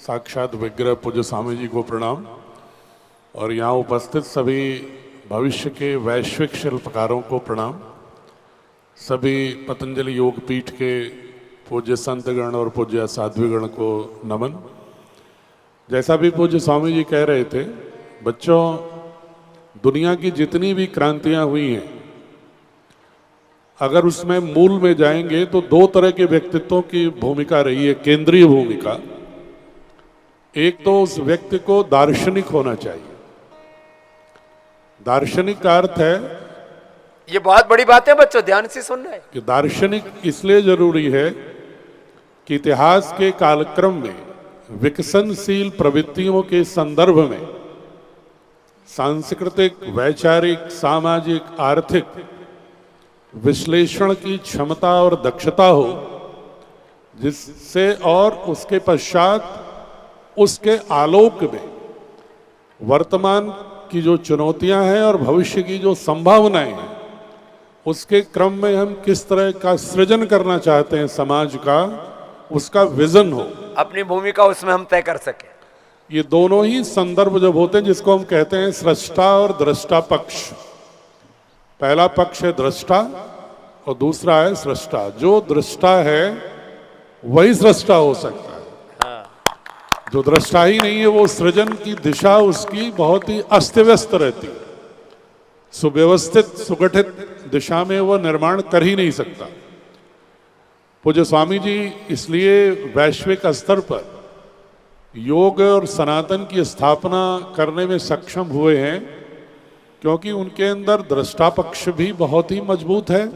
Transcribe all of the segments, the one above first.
साक्षात विग्रह पूज्य स्वामी जी को प्रणाम और यहाँ उपस्थित सभी भविष्य के वैश्विक शिल्पकारों को प्रणाम। सभी पतंजलि योग पीठ के पूज्य संतगण और पूज्य साध्वीगण को नमन। जैसा भी पूज्य स्वामी जी कह रहे थे, बच्चों, दुनिया की जितनी भी क्रांतियां हुई हैं, अगर उसमें मूल में जाएंगे तो दो तरह के व्यक्तित्वों की भूमिका रही है, केंद्रीय भूमिका। एक तो उस व्यक्ति को दार्शनिक होना चाहिए। दार्शनिक का अर्थ है, ये बहुत बड़ी बात है बच्चों, ध्यान से सुन रहे हैं कि दार्शनिक इसलिए जरूरी है कि इतिहास के कालक्रम में विकसनशील प्रवृत्तियों के संदर्भ में सांस्कृतिक, वैचारिक, सामाजिक, आर्थिक विश्लेषण की क्षमता और दक्षता हो, जिससे और उसके पश्चात उसके आलोक में वर्तमान की जो चुनौतियां हैं और भविष्य की जो संभावनाएं हैं, उसके क्रम में हम किस तरह का सृजन करना चाहते हैं समाज का, उसका विजन हो, अपनी भूमिका उसमें हम तय कर सके। ये दोनों ही संदर्भ जब होते हैं, जिसको हम कहते हैं सृष्टा और दृष्टा पक्ष। पहला पक्ष है दृष्टा और दूसरा है सृष्टा। जो दृष्टा है वही सृष्टा हो सकता है। जो दृष्टा ही नहीं है, वो सृजन की दिशा उसकी बहुत ही अस्त व्यस्त रहती है। सुव्यवस्थित, सुगठित दिशा में वो निर्माण कर ही नहीं सकता। पूज्य स्वामी जी इसलिए वैश्विक स्तर पर योग और सनातन की स्थापना करने में सक्षम हुए हैं, क्योंकि उनके अंदर दृष्टा पक्ष भी बहुत ही मजबूत है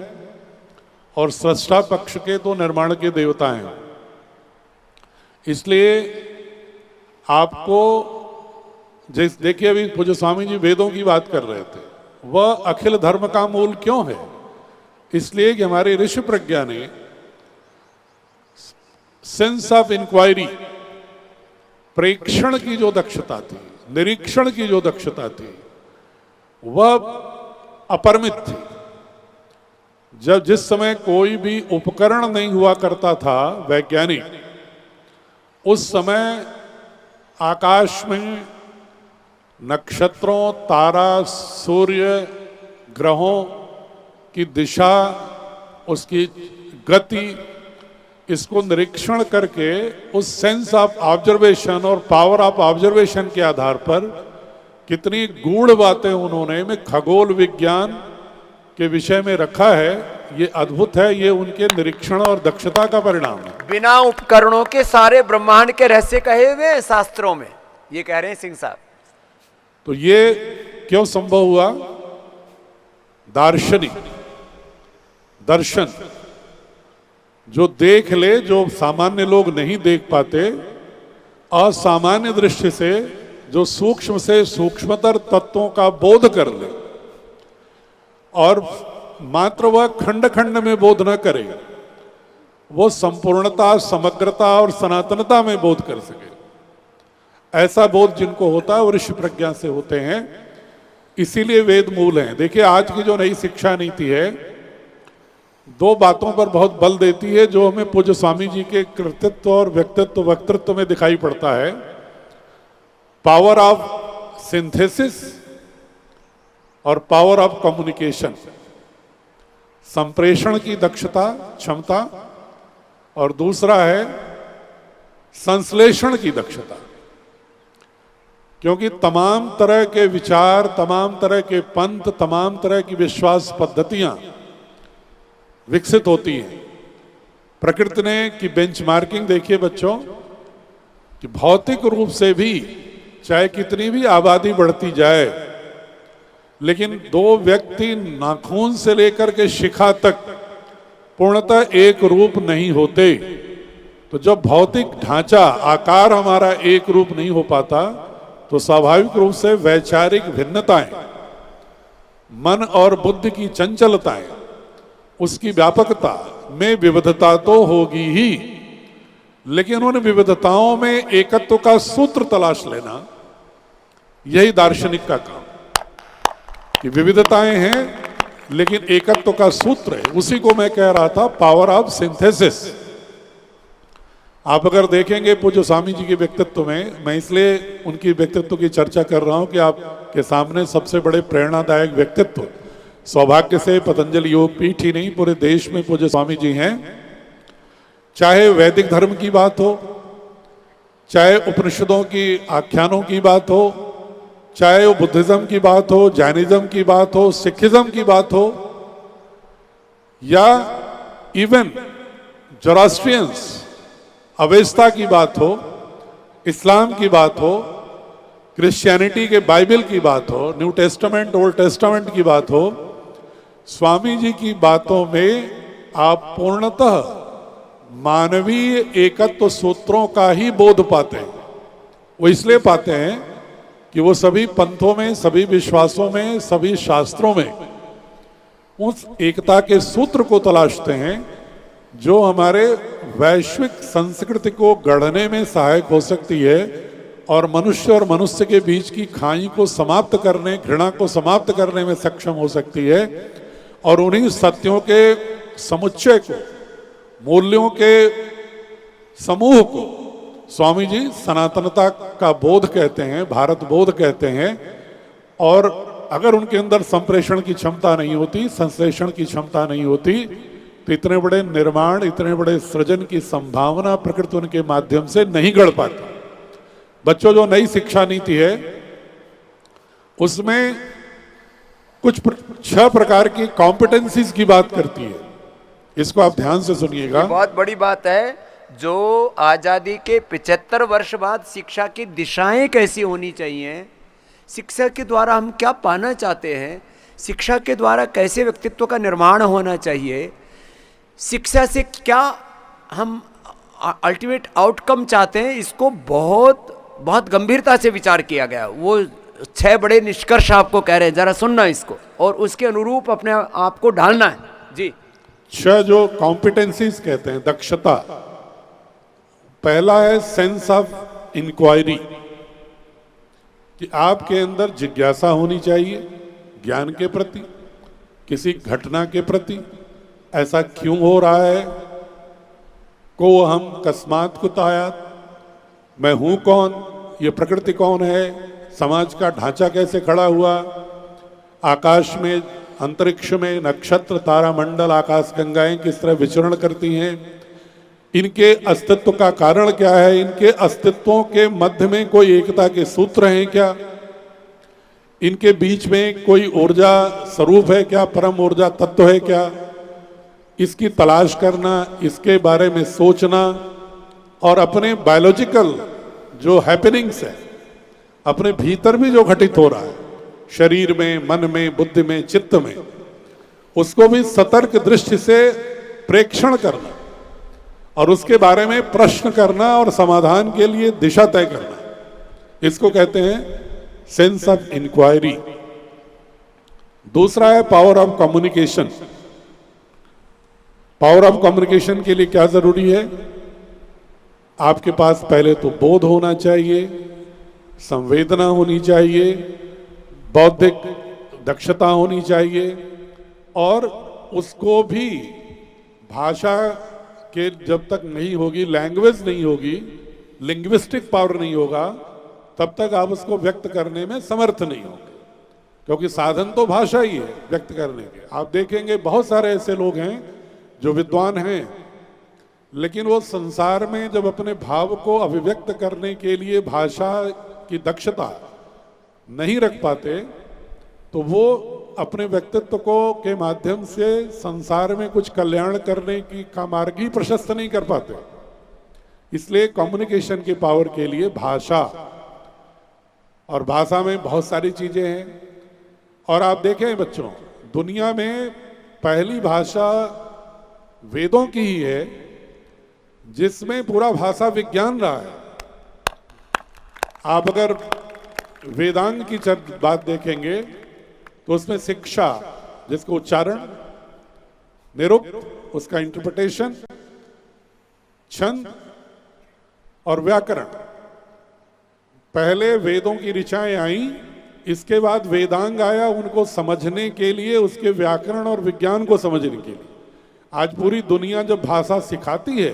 और सृष्टा पक्ष के तो निर्माण के देवता हैं। इसलिए आपको देखिए, अभी पूज्य स्वामी जी वेदों की बात कर रहे थे, वह अखिल धर्म का मूल क्यों है? इसलिए कि हमारे ऋषि प्रज्ञा ने सेंस ऑफ इंक्वायरी, प्रेक्षण की जो दक्षता थी, निरीक्षण की जो दक्षता थी, वह अपरिमित थी। जिस समय कोई भी उपकरण नहीं हुआ करता था वैज्ञानिक, उस समय आकाश में नक्षत्रों, तारा, सूर्य, ग्रहों की दिशा, उसकी गति, इसको निरीक्षण करके उस सेंस ऑफ ऑब्जर्वेशन और पावर ऑफ ऑब्जर्वेशन के आधार पर कितनी गूढ़ बातें उन्होंने में खगोल विज्ञान के विषय में रखा है। ये अद्भुत है, ये उनके निरीक्षण और दक्षता का परिणाम है। बिना उपकरणों के सारे ब्रह्मांड के रहस्य कहे हुए हैं शास्त्रों में, ये कह रहे हैं सिंह साहब। तो ये क्यों संभव हुआ? दार्शनिक, दर्शन जो देख ले, जो सामान्य लोग नहीं देख पाते, असामान्य दृष्टि से जो सूक्ष्म से सूक्ष्मतर तत्वों का बोध कर ले, और मात्र वह खंड खंड में बोध न करे, वो संपूर्णता, समग्रता और सनातनता में बोध कर सके। ऐसा बोध जिनको होता है वो ऋषि प्रज्ञा से होते हैं। इसीलिए वेद मूल हैं। देखिए, आज की जो नई शिक्षा नीति है, दो बातों पर बहुत बल देती है, जो हमें पूज्य स्वामी जी के कृतित्व और व्यक्तित्व, वक्तृत्व में दिखाई पड़ता है। पावर ऑफ सिंथेसिस और पावर ऑफ कम्युनिकेशन, संप्रेषण की दक्षता, क्षमता, और दूसरा है संश्लेषण की दक्षता। क्योंकि तमाम तरह के विचार, तमाम तरह के पंथ, तमाम तरह की विश्वास पद्धतियां विकसित होती हैं। प्रकृति ने की बेंचमार्किंग देखिए बच्चों, कि भौतिक रूप से भी चाहे कितनी भी आबादी बढ़ती जाए, लेकिन दो व्यक्ति नाखून से लेकर के शिखा तक पूर्णतः एक रूप नहीं होते। तो जब भौतिक ढांचा, आकार हमारा एक रूप नहीं हो पाता, तो स्वाभाविक रूप से वैचारिक भिन्नताएं, मन और बुद्धि की चंचलताएं, उसकी व्यापकता में विविधता तो होगी ही, लेकिन उन विविधताओं में एकत्व का सूत्र तलाश लेना, यही दार्शनिक का काम। कि विविधताएं हैं लेकिन एकत्व का सूत्र है। उसी को मैं कह रहा था, पावर ऑफ सिंथेसिस। आप अगर देखेंगे पूज्य स्वामी जी के व्यक्तित्व में, मैं इसलिए उनकी व्यक्तित्व की चर्चा कर रहा हूं कि आपके सामने सबसे बड़े प्रेरणादायक व्यक्तित्व, सौभाग्य से पतंजलि योग पीठ ही नहीं पूरे देश में पूज्य स्वामी जी हैं। चाहे वैदिक धर्म की बात हो, चाहे उपनिषदों की आख्यानों की बात हो, चाहे वो बुद्धिज्म की बात हो, जैनिज्म की बात हो, सिखिज्म की बात हो, या इवन जोरास्ट्रियंस अवेस्ता की बात हो, इस्लाम की बात हो, क्रिश्चियनिटी के बाइबल की बात हो, न्यू टेस्टामेंट ओल्ड टेस्टामेंट की बात हो, स्वामी जी की बातों में आप पूर्णतः मानवीय एकत्व सूत्रों का ही बोध पाते हैं। वो इसलिए पाते हैं कि वो सभी पंथों में, सभी विश्वासों में, सभी शास्त्रों में उस एकता के सूत्र को तलाशते हैं जो हमारे वैश्विक संस्कृति को गढ़ने में सहायक हो सकती है और मनुष्य के बीच की खाई को समाप्त करने, घृणा को समाप्त करने में सक्षम हो सकती है। और उन्हीं सत्यों के समुच्चय को, मूल्यों के समूह को स्वामी जी सनातनता का बोध कहते हैं, भारत बोध कहते हैं। और अगर उनके अंदर संप्रेषण की क्षमता नहीं होती, संश्लेषण की क्षमता नहीं होती, तो इतने बड़े निर्माण, इतने बड़े सृजन की संभावना प्रकृति उनके माध्यम से नहीं गढ़ पाती। बच्चों, जो नई शिक्षा नीति है उसमें कुछ 6 प्रकार की कॉम्पिटेंसीज की बात करती है। इसको आप ध्यान से सुनिएगा। बहुत बड़ी बात है, जो आजादी के 75 वर्ष बाद शिक्षा की दिशाएं कैसी होनी चाहिए, शिक्षा के द्वारा हम क्या पाना चाहते हैं, शिक्षा के द्वारा कैसे व्यक्तित्व का निर्माण होना चाहिए, शिक्षा से क्या हम अल्टीमेट आउटकम चाहते हैं, इसको बहुत बहुत गंभीरता से विचार किया गया। वो 6 बड़े निष्कर्ष आपको कह रहे हैं, जरा सुनना इसको और उसके अनुरूप अपने आप को ढालना है जी। 6 जो कॉम्पिटेंसीज कहते हैं, दक्षता। पहला है सेंस ऑफ इंक्वायरी, कि आपके अंदर जिज्ञासा होनी चाहिए ज्ञान के प्रति, किसी घटना के प्रति, ऐसा क्यों हो रहा है, को हम कस्मात कुतायात, मैं हूं कौन, ये प्रकृति कौन है, समाज का ढांचा कैसे खड़ा हुआ, आकाश में, अंतरिक्ष में नक्षत्र, तारामंडल, आकाश गंगाएं किस तरह विचरण करती हैं, इनके अस्तित्व का कारण क्या है, इनके अस्तित्वों के मध्य में कोई एकता के सूत्र हैं क्या, इनके बीच में कोई ऊर्जा स्वरूप है क्या, परम ऊर्जा तत्व है क्या, इसकी तलाश करना, इसके बारे में सोचना और अपने बायोलॉजिकल जो हैपनिंग्स है, अपने भीतर भी जो घटित हो रहा है शरीर में, मन में, बुद्धि में, चित्त में, उसको भी सतर्क दृष्टि से प्रेक्षण करना और उसके बारे में प्रश्न करना और समाधान के लिए दिशा तय करना, इसको कहते हैं सेंस ऑफ इंक्वायरी। दूसरा है power of communication. Power of communication के लिए क्या जरूरी है, आपके पास पहले तो बोध होना चाहिए, संवेदना होनी चाहिए, बौद्धिक दक्षता होनी चाहिए और उसको भी भाषा के जब तक नहीं होगी, लैंग्वेज नहीं होगी, लिंग्विस्टिक पावर नहीं होगा, तब तक आप उसको व्यक्त करने में समर्थ नहीं होंगे, क्योंकि साधन तो भाषा ही है व्यक्त करने के। आप देखेंगे बहुत सारे ऐसे लोग हैं जो विद्वान हैं, लेकिन वो संसार में जब अपने भाव को अभिव्यक्त करने के लिए भाषा की दक्षता नहीं रख पाते, तो वो अपने व्यक्तित्व को के माध्यम से संसार में कुछ कल्याण करने की का मार्ग ही प्रशस्त नहीं कर पाते। इसलिए कम्युनिकेशन की पावर के लिए भाषा, और भाषा में बहुत सारी चीजें हैं। और आप देखें बच्चों, दुनिया में पहली भाषा वेदों की ही है जिसमें पूरा भाषा विज्ञान रहा है। आप अगर वेदांग की बात देखेंगे तो उसमें शिक्षा, जिसको उच्चारण, निरुक्त, उसका इंटरप्रिटेशन, छंद और व्याकरण, पहले वेदों की ऋचाएं आई, इसके बाद वेदांग आया उनको समझने के लिए, उसके व्याकरण और विज्ञान को समझने के लिए। आज पूरी दुनिया जब भाषा सिखाती है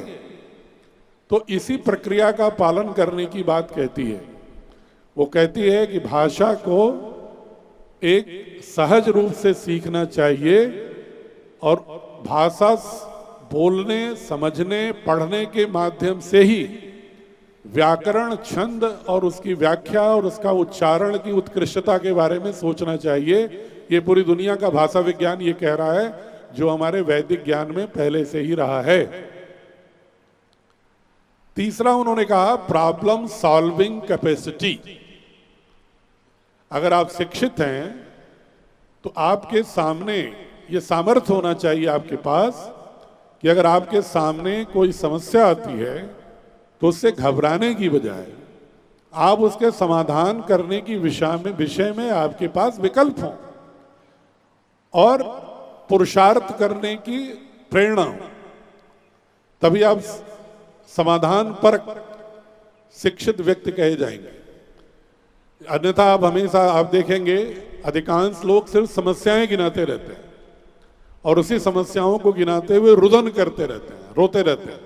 तो इसी प्रक्रिया का पालन करने की बात कहती है। वो कहती है कि भाषा को एक सहज रूप से सीखना चाहिए और भाषा बोलने, समझने, पढ़ने के माध्यम से ही व्याकरण, छंद और उसकी व्याख्या और उसका उच्चारण की उत्कृष्टता के बारे में सोचना चाहिए। ये पूरी दुनिया का भाषा विज्ञान ये कह रहा है, जो हमारे वैदिक ज्ञान में पहले से ही रहा है। तीसरा उन्होंने कहा प्रॉब्लम सॉल्विंग कैपेसिटी। अगर आप शिक्षित हैं तो आपके सामने ये सामर्थ्य होना चाहिए आपके पास कि अगर आपके सामने कोई समस्या आती है तो उससे घबराने की बजाय आप उसके समाधान करने की विषय में आपके पास विकल्प हों और पुरुषार्थ करने की प्रेरणा हो, तभी आप समाधान पर शिक्षित व्यक्ति कहे जाएंगे। अन्यथा आप हमेशा आप देखेंगे अधिकांश लोग सिर्फ समस्याएं गिनाते रहते हैं और उसी समस्याओं को गिनाते हुए रुदन करते रहते हैं, रोते रहते हैं।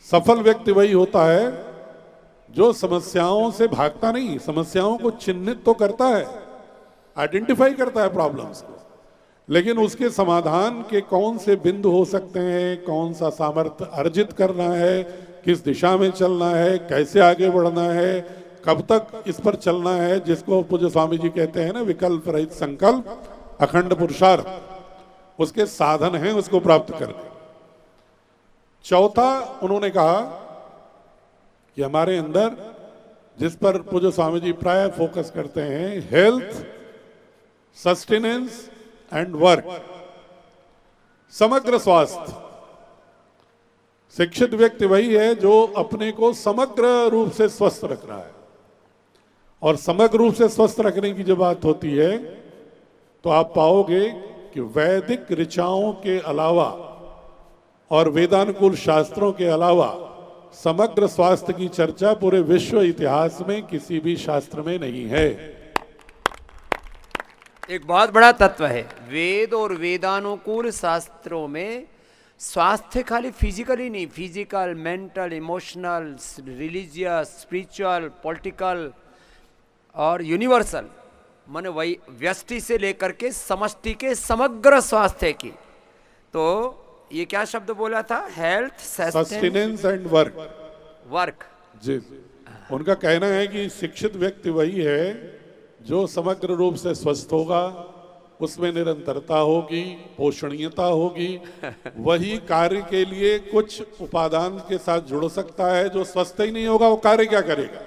सफल व्यक्ति वही होता है जो समस्याओं से भागता नहीं, समस्याओं को चिन्हित तो करता है, आइडेंटिफाई करता है प्रॉब्लम्स को, लेकिन उसके समाधान के कौन से बिंदु हो सकते हैं, कौन सा सामर्थ्य अर्जित करना है, किस दिशा में चलना है, कैसे आगे बढ़ना है, कब तक इस पर चलना है, जिसको पूज्य स्वामी जी कहते हैं ना विकल्प रहित संकल्प, अखंड पुरुषार्थ, उसके साधन हैं उसको प्राप्त करने। चौथा उन्होंने कहा कि हमारे अंदर, जिस पर पूज्य स्वामी जी प्राय फोकस करते हैं, हेल्थ, सस्टेनेंस एंड वर्क, समग्र स्वास्थ्य। शिक्षित व्यक्ति वही है जो अपने को समग्र रूप से स्वस्थ रख रहा है, और समग्र रूप से स्वस्थ रखने की जो बात होती है तो आप पाओगे कि वैदिक ऋचाओं के अलावा और वेदानुकूल शास्त्रों के अलावा समग्र स्वास्थ्य की चर्चा पूरे विश्व इतिहास में किसी भी शास्त्र में नहीं है। एक बहुत बड़ा तत्व है, वेद और वेदानुकूल शास्त्रों में स्वास्थ्य खाली फिजिकली नहीं, physical, mental, emotional, religious, spiritual, political और यूनिवर्सल, माने वही व्यष्टि से लेकर के समष्टि के समग्र स्वास्थ्य की। तो ये क्या शब्द बोला था? Health, sustenance and work. Work जी, उनका कहना है कि शिक्षित व्यक्ति वही है जो समग्र रूप से स्वस्थ होगा, उसमें निरंतरता होगी, पोषणीयता होगी, वही कार्य के लिए कुछ उपादान के साथ जुड़ सकता है। जो स्वस्थ ही नहीं होगा वो कार्य क्या करेगा?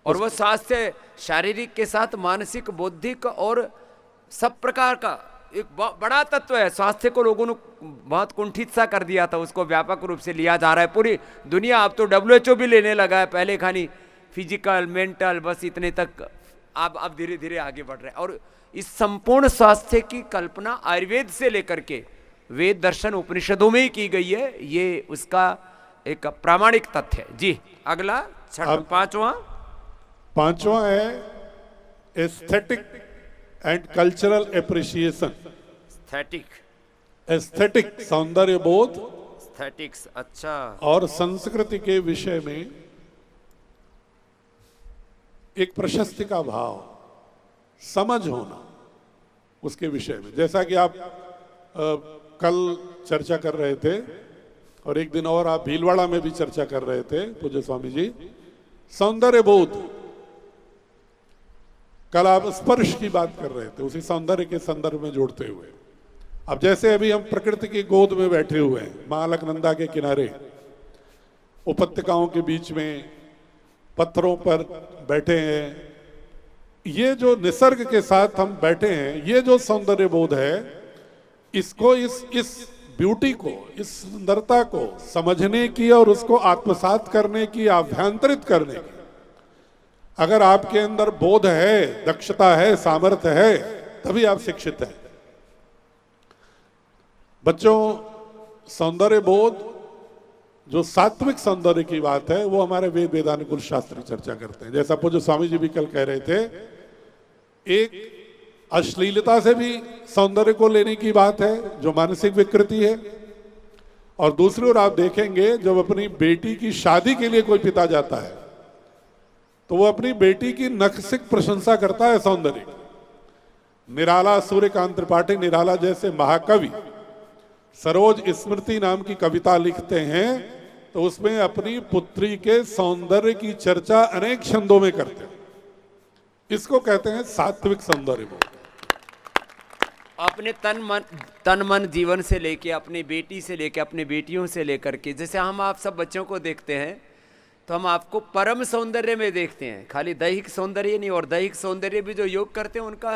और वो स्वास्थ्य शारीरिक के साथ मानसिक, बौद्धिक और सब प्रकार का एक बड़ा तत्व है। स्वास्थ्य को लोगों ने बहुत कुंठित सा कर दिया था, उसको व्यापक रूप से लिया जा रहा है पूरी दुनिया। अब तो WHO भी लेने लगा है, पहले खाली फिजिकल, मेंटल, बस इतने तक, अब धीरे धीरे आगे बढ़ रहे हैं। और इस संपूर्ण स्वास्थ्य की कल्पना आयुर्वेद से लेकर के वेद, दर्शन, उपनिषदों में ही की गई है। ये उसका एक प्रामाणिक तथ्य है। जी, अगला पांचवा है aesthetic and cultural appreciation. Aesthetic सौंदर्य बोध, एस्थेटिक्स, अच्छा। और संस्कृति के विषय में एक प्रशस्ति का भाव, समझ होना उसके विषय में। जैसा कि आप कल चर्चा कर रहे थे और एक दिन और आप भीलवाड़ा में भी चर्चा कर रहे थे पूज्य स्वामी जी, सौंदर्य बोध। कल आप स्पर्श की बात कर रहे थे, उसी सौंदर्य के संदर्भ में जोड़ते हुए। अब जैसे अभी हम प्रकृति की गोद में बैठे हुए हैं, मां अलकनंदा के किनारे, उपत्यकाओं के बीच में, पत्थरों पर बैठे हैं, ये जो निसर्ग के साथ हम बैठे हैं, ये जो सौंदर्य बोध है, इसको इस ब्यूटी को, इस सुंदरता को समझने की और उसको आत्मसात करने की, आभ्यंतरित करने की अगर आपके अंदर बोध है, दक्षता है, सामर्थ्य है, तभी आप शिक्षित हैं। बच्चों, सौंदर्य बोध, जो सात्विक सौंदर्य की बात है, वो हमारे वेद वेदानुकूल शास्त्र चर्चा करते हैं। जैसा पूज्य स्वामी जी भी कल कह रहे थे, एक अश्लीलता से भी सौंदर्य को लेने की बात है, जो मानसिक विकृति है, और दूसरी ओर आप देखेंगे जब अपनी बेटी की शादी के लिए कोई पिता जाता है तो वो अपनी बेटी की नखसिक प्रशंसा करता है सौंदर्य की। निराला, सूर्यकांत त्रिपाठी निराला जैसे महाकवि सरोज स्मृति नाम की कविता लिखते हैं तो उसमें अपनी पुत्री के सौंदर्य की चर्चा अनेक छंदों में करते हैं। इसको कहते हैं सात्विक सौंदर्य बोध। अपने तन मन जीवन से लेके, अपनी बेटी से लेके, अपनी बेटियों से लेकर के, जैसे हम आप सब बच्चों को देखते हैं तो हम आपको परम सौंदर्य में देखते हैं, खाली दैहिक सौंदर्य नहीं। और दैहिक सौंदर्य भी जो योग करते हैं उनका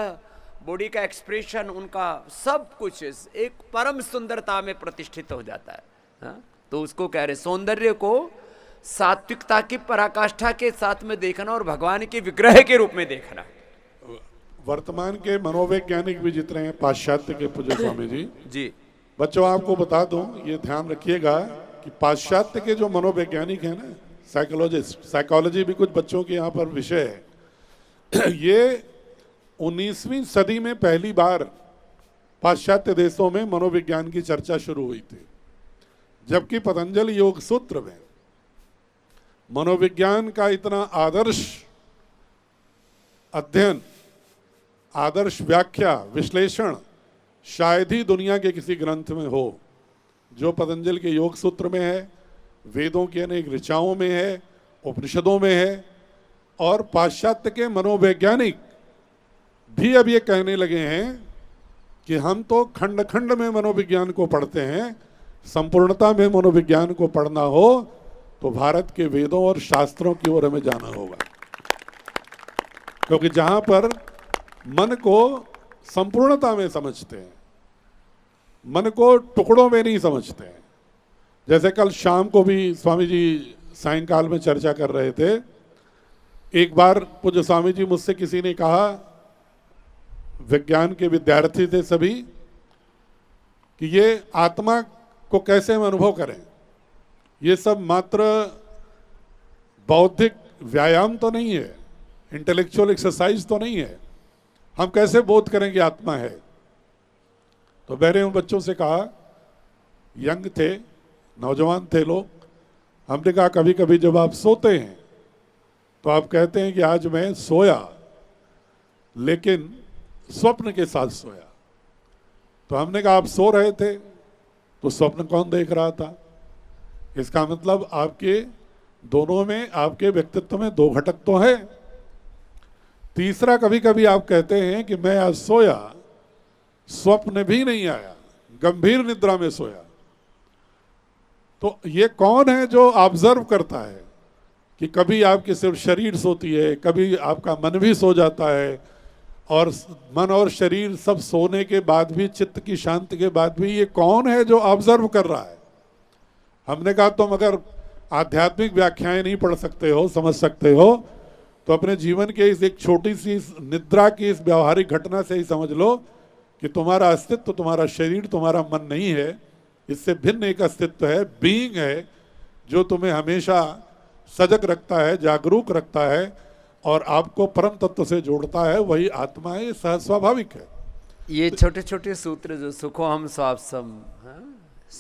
बॉडी का एक्सप्रेशन, उनका सब कुछ एक परम सुंदरता में प्रतिष्ठित हो जाता है। हाँ? तो उसको कह रहे सौंदर्य को सात्विकता की पराकाष्ठा के साथ में देखना और भगवान के विग्रह के रूप में देखना। वर्तमान के मनोवैज्ञानिक भी जितने हैं पाश्चात्य के पूज्य स्वामी जी, बच्चों आपको बता दूं, ये ध्यान रखिएगा कि पाश्चात्य के जो मनोवैज्ञानिक हैं ना, साइकोलॉजिस्ट, साइकोलॉजी भी कुछ बच्चों के यहाँ पर विषय है। ये 19वीं सदी में पहली बार पाश्चात्य देशों में मनोविज्ञान की चर्चा शुरू हुई थी, जबकि पतंजलि योग सूत्र में मनोविज्ञान का इतना आदर्श अध्ययन, आदर्श व्याख्या, विश्लेषण शायद ही दुनिया के किसी ग्रंथ में हो जो पतंजलि के योग सूत्र में है, वेदों की अनेक ऋचाओं में है, उपनिषदों में है। और पाश्चात्य के मनोवैज्ञानिक भी अब ये कहने लगे हैं कि हम तो खंड खंड में मनोविज्ञान को पढ़ते हैं, संपूर्णता में मनोविज्ञान को पढ़ना हो तो भारत के वेदों और शास्त्रों की ओर हमें जाना होगा, क्योंकि जहां पर मन को संपूर्णता में समझते हैं, मन को टुकड़ों में नहीं समझते हैं। जैसे कल शाम को भी स्वामी जी सायंकाल में चर्चा कर रहे थे, एक बार पूज्य स्वामी जी मुझसे किसी ने कहा, विज्ञान के विद्यार्थी थे सभी, कि ये आत्मा को कैसे हम अनुभव करें, ये सब मात्र बौद्धिक व्यायाम तो नहीं है, इंटेलेक्चुअल एक्सरसाइज तो नहीं है, हम कैसे बोध करेंगे आत्मा है। तो मैंने उन बच्चों से कहा, यंग थे, नौजवान थे लोग, हमने कहा कभी कभी जब आप सोते हैं तो आप कहते हैं कि आज मैं सोया, लेकिन स्वप्न के साथ सोया। तो हमने कहा आप सो रहे थे तो स्वप्न कौन देख रहा था? इसका मतलब आपके दोनों में, आपके व्यक्तित्व में दो घटक तो है। तीसरा, कभी कभी आप कहते हैं कि मैं आज सोया, स्वप्न भी नहीं आया, गंभीर निद्रा में सोया। तो ये कौन है जो ऑब्जर्व करता है कि कभी आपकी सिर्फ शरीर सोती है, कभी आपका मन भी सो जाता है, और मन और शरीर सब सोने के बाद भी, चित्त की शांति के बाद भी, ये कौन है जो ऑब्जर्व कर रहा है? हमने कहा तुम अगर आध्यात्मिक व्याख्याएं नहीं पढ़ सकते हो, समझ सकते हो, तो अपने जीवन के इस एक छोटी सी निद्रा की इस व्यवहारिक घटना से ही समझ लो कि तुम्हारा अस्तित्व, तुम्हारा शरीर, तुम्हारा मन नहीं है, इससे भिन्न एक अस्तित्व है, बीइंग है, जो तुम्हें हमेशा सजग रखता है, जागरूक रखता है और आपको परम तत्व से जोड़ता है, वही आत्मा है। ये सहज स्वाभाविक है। ये छोटे छोटे सूत्र जो सुखो हम स्वापसम,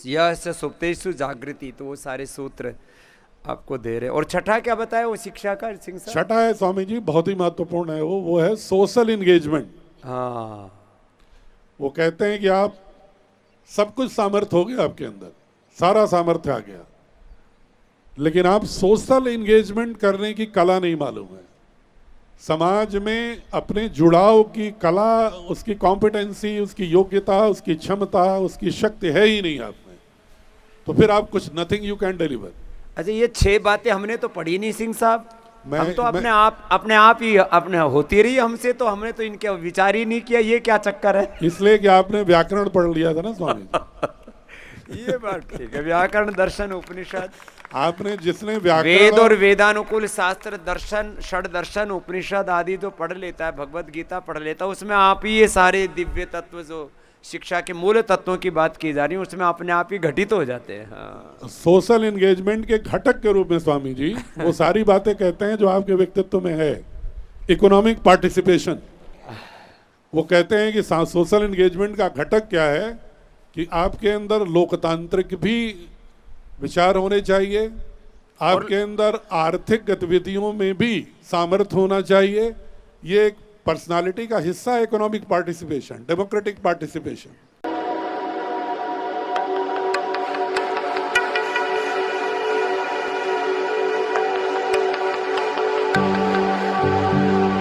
यह से सुप्तेषु जागृति, तो वो सारे सूत्र आपको दे रहे। और छठा क्या बताया वो शिक्षा का, सिंह साहब? छठा है स्वामी जी, बहुत ही महत्वपूर्ण है वो है सोशल इंगेजमेंट। हाँ, वो कहते हैं कि आप सब कुछ सामर्थ्य हो गया आपके अंदर, सारा सामर्थ्य आ गया, लेकिन आप सोशल इंगेजमेंट करने की कला नहीं मालूम है। समाज में अपने जुड़ाव की कला, उसकी कॉम्पिटेंसी, उसकी योग्यता, उसकी क्षमता, उसकी शक्ति है ही नहीं आप में, तो फिर आप कुछ नथिंग यू कैन डिलीवर। अच्छा, ये 6 बातें हमने तो पढ़ी नहीं सिंह साहब, हम तो अपने आप ही अपने होती रही हमसे, तो हमने तो इनके विचार ही नहीं किया। ये क्या चक्कर है? इसलिए कि आपने व्याकरण पढ़ लिया था ना स्वामी जी। ये बात ठीक है, व्याकरण, दर्शन, उपनिषद, आपने जिसने व्याकरण, वेद और वेदानुकूल शास्त्र, दर्शन, षड दर्शन, उपनिषद आदि तो पढ़ लेता है, भगवत गीता पढ़ लेता है, उसमें आप ही ये सारे दिव्य तत्व जो शिक्षा के मूल तत्वों की बात की जा रही है, उसमें अपने आप ही घटित हो जाते हैं। हाँ। सोशल एंगेजमेंट के घटक के रूप में स्वामी जी वो सारी बातें कहते हैं जो आपके व्यक्तित्व में है। इकोनॉमिक पार्टिसिपेशन, वो कहते हैं कि सोशल एंगेजमेंट का घटक क्या है कि आपके अंदर लोकतांत्रिक भी विचार होने चाहिए, आपके अंदर आर्थिक गतिविधियों में भी सामर्थ्य होना चाहिए। ये एक पर्सनालिटी का हिस्सा है, इकोनॉमिक पार्टिसिपेशन, डेमोक्रेटिक पार्टिसिपेशन।